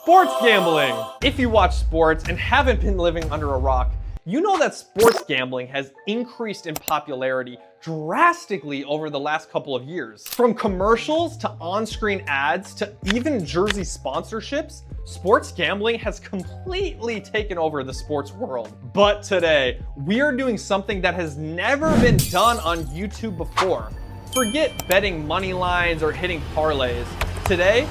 Sports gambling. If you watch sports and haven't been living under a rock, you know that sports gambling has increased in popularity drastically over the last couple of years. From commercials to on-screen ads to even jersey sponsorships, sports gambling has completely taken over the sports world. But today, we are doing something that has never been done on YouTube before. Forget betting money lines or hitting parlays. Today,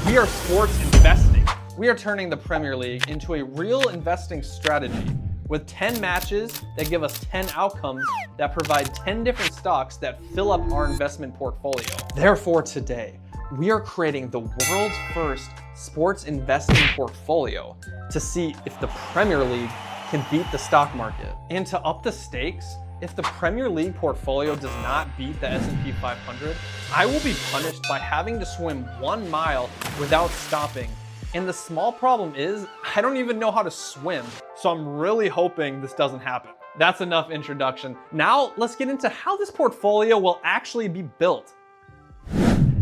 we are sports investing. We are turning the Premier League into a real investing strategy with 10 matches that give us 10 outcomes that provide 10 different stocks that fill up our investment portfolio. Therefore, today, we are creating the world's first sports investing portfolio to see if the Premier League can beat the stock market. And to up the stakes, if the Premier League portfolio does not beat the S&P 500, I will be punished by having to swim 1 mile without stopping. And the small problem is, I don't even know how to swim. So I'm really hoping this doesn't happen. That's enough introduction. Now let's get into how this portfolio will actually be built.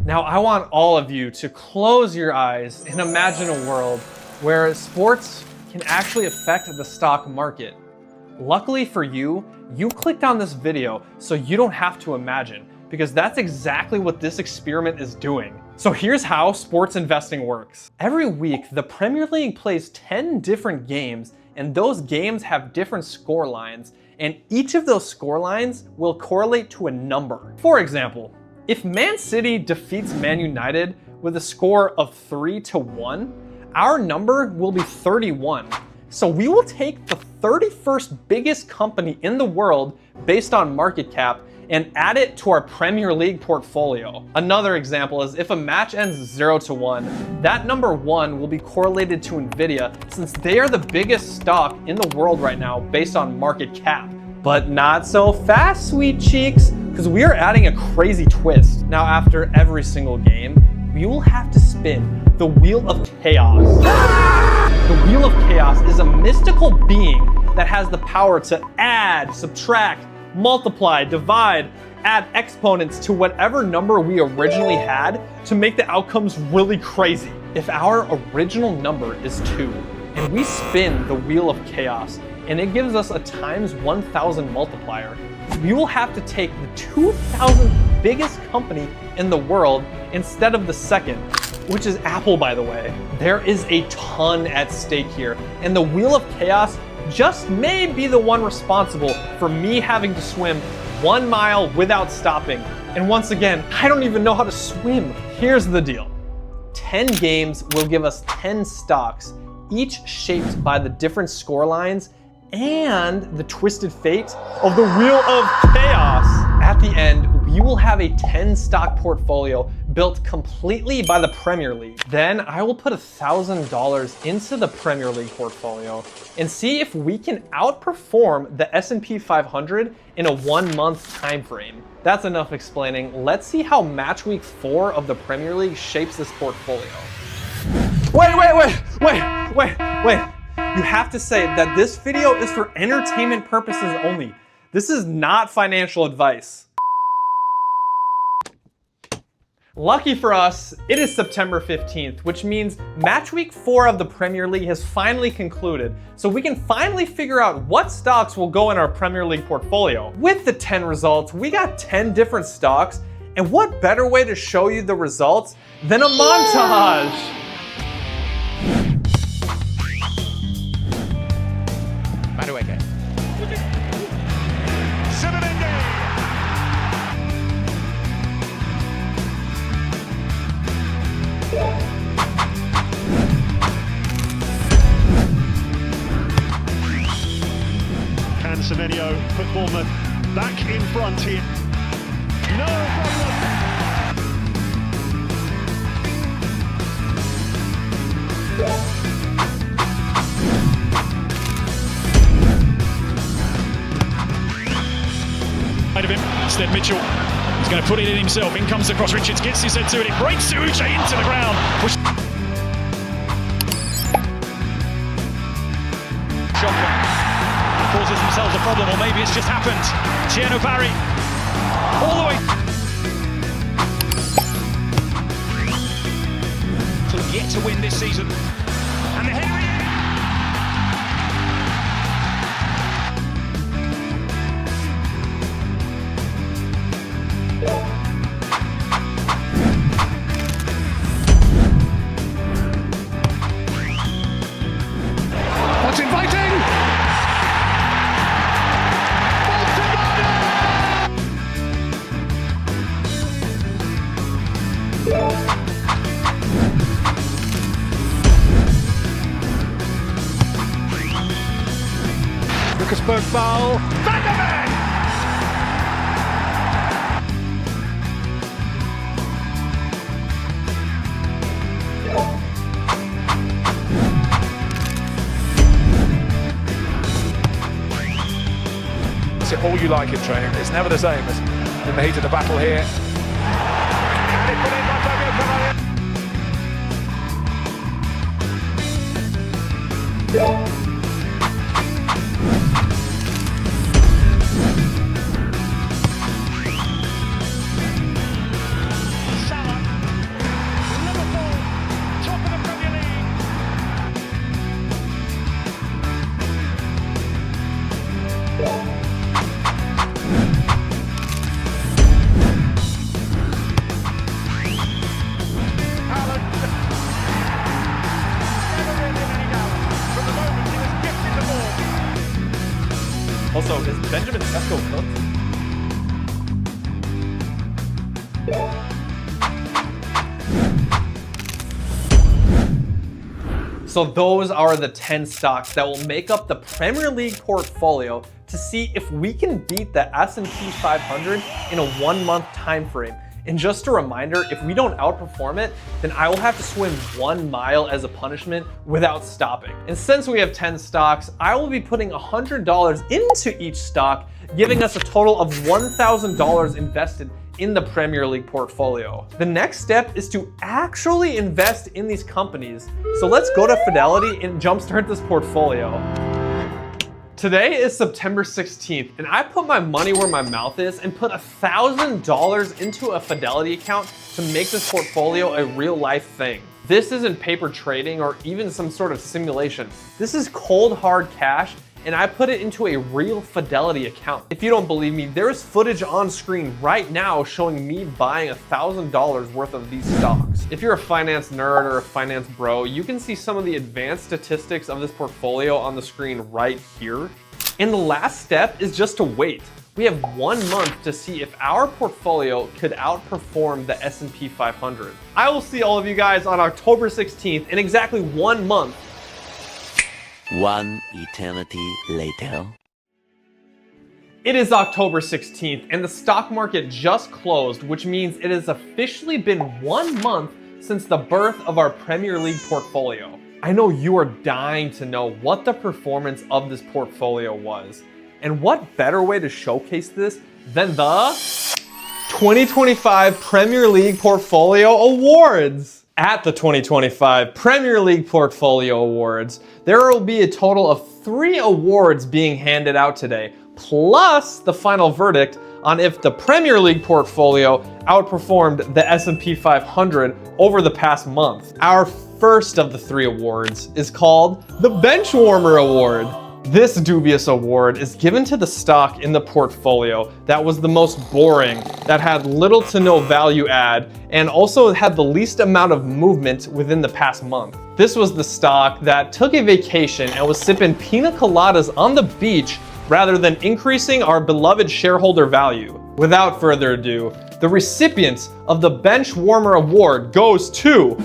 Now I want all of you to close your eyes and imagine a world where sports can actually affect the stock market. Luckily for you, you clicked on this video so you don't have to imagine, because that's exactly what this experiment is doing. So here's how sports investing works. Every week, the Premier League plays 10 different games, and those games have different score lines, and each of those score lines will correlate to a number. For example, if Man City defeats Man United with a score of 3-1, our number will be 31. So we will take the 31st biggest company in the world based on market cap and add it to our Premier League portfolio. Another example is if a match ends 0-1, that number 1 will be correlated to Nvidia since they are the biggest stock in the world right now based on market cap. But not so fast, sweet cheeks, because we are adding a crazy twist. Now after every single game, we will have to spin the Wheel of Chaos. The Wheel of Chaos is a mystical being that has the power to add, subtract, multiply, divide, add exponents to whatever number we originally had to make the outcomes really crazy. If our original number is 2 and we spin the Wheel of Chaos and it gives us a times 1,000 multiplier, we will have to take the 2,000th biggest company in the world instead of the second, which is Apple, by the way. There is a ton at stake here, and the Wheel of Chaos just may be the one responsible for me having to swim 1 mile without stopping. And once again, I don't even know how to swim. Here's the deal. 10 games will give us 10 stocks, each shaped by the different score lines and the twisted fate of the Wheel of Chaos. At the end, we will have a 10 stock portfolio built completely by the Premier League. Then I will put $1,000 into the Premier League portfolio and see if we can outperform the S&P 500 in a 1-month time frame. That's enough explaining. Let's see how match week 4 of the Premier League shapes this portfolio. Wait. You have to say that this video is for entertainment purposes only. This is not financial advice. Lucky for us, it is September 15th, which means match week 4 of the Premier League has finally concluded, so we can finally figure out what stocks will go in our Premier League portfolio. With the 10 results, we got 10 different stocks, and what better way to show you the results than a montage? Semenyo put Bournemouth back in front here. No problem. Of him, instead Mitchell, he's going to put it in himself. In comes across Richards, gets his head to it, it breaks Uche into the ground. Shotgun causes themselves a problem, or maybe it's just happened. Tieno Barry, all the way. So yet to win this season. And here he is. What's inviting? Lucasberg foul. Van der Beek! It's all you like in training. It's never the same as in the heat of the battle here. And it's put in by Fabio Cavalier. Also, is Benjamin Sesko cooked? So those are the 10 stocks that will make up the Premier League portfolio to see if we can beat the S&P 500 in a 1-month time frame. And just a reminder, if we don't outperform it, then I will have to swim 1 mile as a punishment without stopping. And since we have 10 stocks, I will be putting $100 into each stock, giving us a total of $1,000 invested in the Premier League portfolio. The next step is to actually invest in these companies. So let's go to Fidelity and jumpstart this portfolio. Today is September 16th, and I put my money where my mouth is and put $1,000 into a Fidelity account to make this portfolio a real life thing. This isn't paper trading or even some sort of simulation. This is cold hard cash, and I put it into a real Fidelity account. If you don't believe me, there is footage on screen right now showing me buying $1,000 worth of these stocks. If you're a finance nerd or a finance bro, you can see some of the advanced statistics of this portfolio on the screen right here. And the last step is just to wait. We have 1 month to see if our portfolio could outperform the S&P 500. I will see all of you guys on October 16th in exactly 1 month. One eternity later. It is October 16th and the stock market just closed, which means it has officially been 1 month since the birth of our Premier League portfolio. I know you are dying to know what the performance of this portfolio was. And what better way to showcase this than the 2025 Premier League Portfolio Awards? At the 2025 Premier League Portfolio Awards, there will be a total of 3 awards being handed out today, plus the final verdict on if the Premier League portfolio outperformed the S&P 500 over the past month. Our first of the 3 awards is called the Benchwarmer Award. This dubious award is given to the stock in the portfolio that was the most boring, that had little to no value add, and also had the least amount of movement within the past month. This was the stock that took a vacation and was sipping pina coladas on the beach rather than increasing our beloved shareholder value. Without further ado, the recipient of the Benchwarmer Award goes to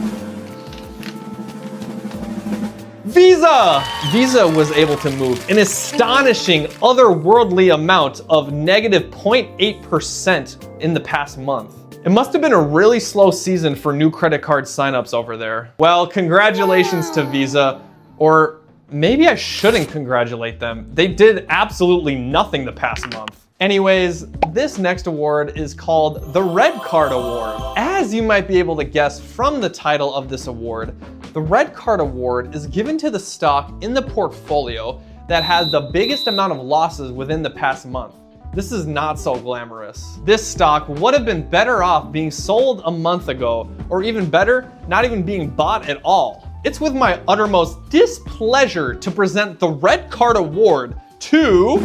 Visa! Visa was able to move an astonishing otherworldly amount of negative 0.8% in the past month. It must have been a really slow season for new credit card signups over there. Well, congratulations to Visa, or maybe I shouldn't congratulate them. They did absolutely nothing the past month. Anyways, this next award is called the Red Card Award. As you might be able to guess from the title of this award, the Red Card Award is given to the stock in the portfolio that has the biggest amount of losses within the past month. This is not so glamorous. This stock would have been better off being sold a month ago, or even better, not even being bought at all. It's with my uttermost displeasure to present the Red Card Award to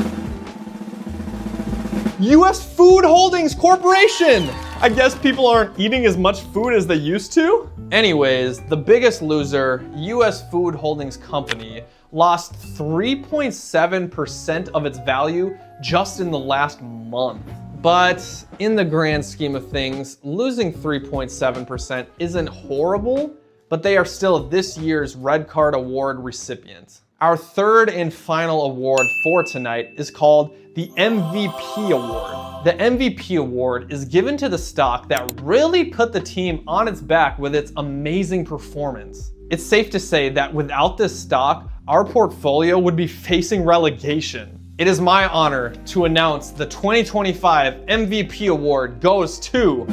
US Food Holdings Corporation. I guess people aren't eating as much food as they used to. Anyways, the biggest loser, US Food Holdings Company, lost 3.7% of its value just in the last month. But in the grand scheme of things, losing 3.7% isn't horrible, but they are still this year's Red Card Award recipient. Our third and final award for tonight is called the MVP Award. The MVP Award is given to the stock that really put the team on its back with its amazing performance. It's safe to say that without this stock, our portfolio would be facing relegation. It is my honor to announce the 2025 MVP Award goes to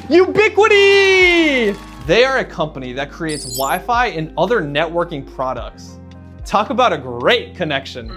Ubiquiti! They are a company that creates Wi-Fi and other networking products. Talk about a great connection.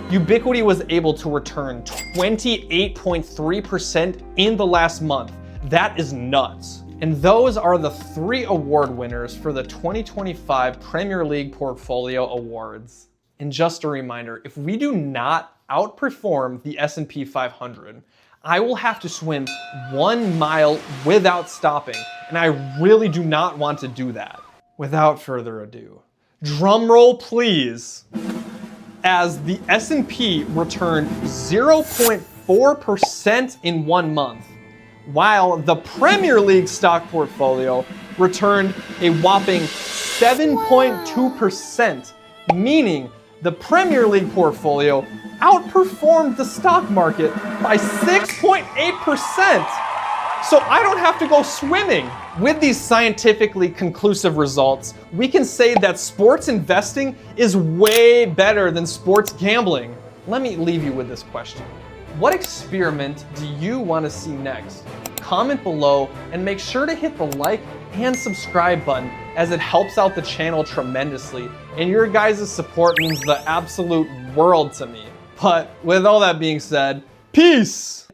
Ubiquiti was able to return 28.3% in the last month. That is nuts. And those are the 3 award winners for the 2025 Premier League Portfolio Awards. And just a reminder, if we do not outperform the S&P 500, I will have to swim 1 mile without stopping, and I really do not want to do that. Without further ado, drum roll please. As the S&P returned 0.4% in 1 month, while the Premier League stock portfolio returned a whopping 7.2%, meaning the Premier League portfolio outperformed the stock market by 6.8%. So I don't have to go swimming. With these scientifically conclusive results, we can say that sports investing is way better than sports gambling. Let me leave you with this question. What experiment do you want to see next? Comment below and make sure to hit the like and subscribe button, as it helps out the channel tremendously, and your guys' support means the absolute world to me. But with all that being said, peace!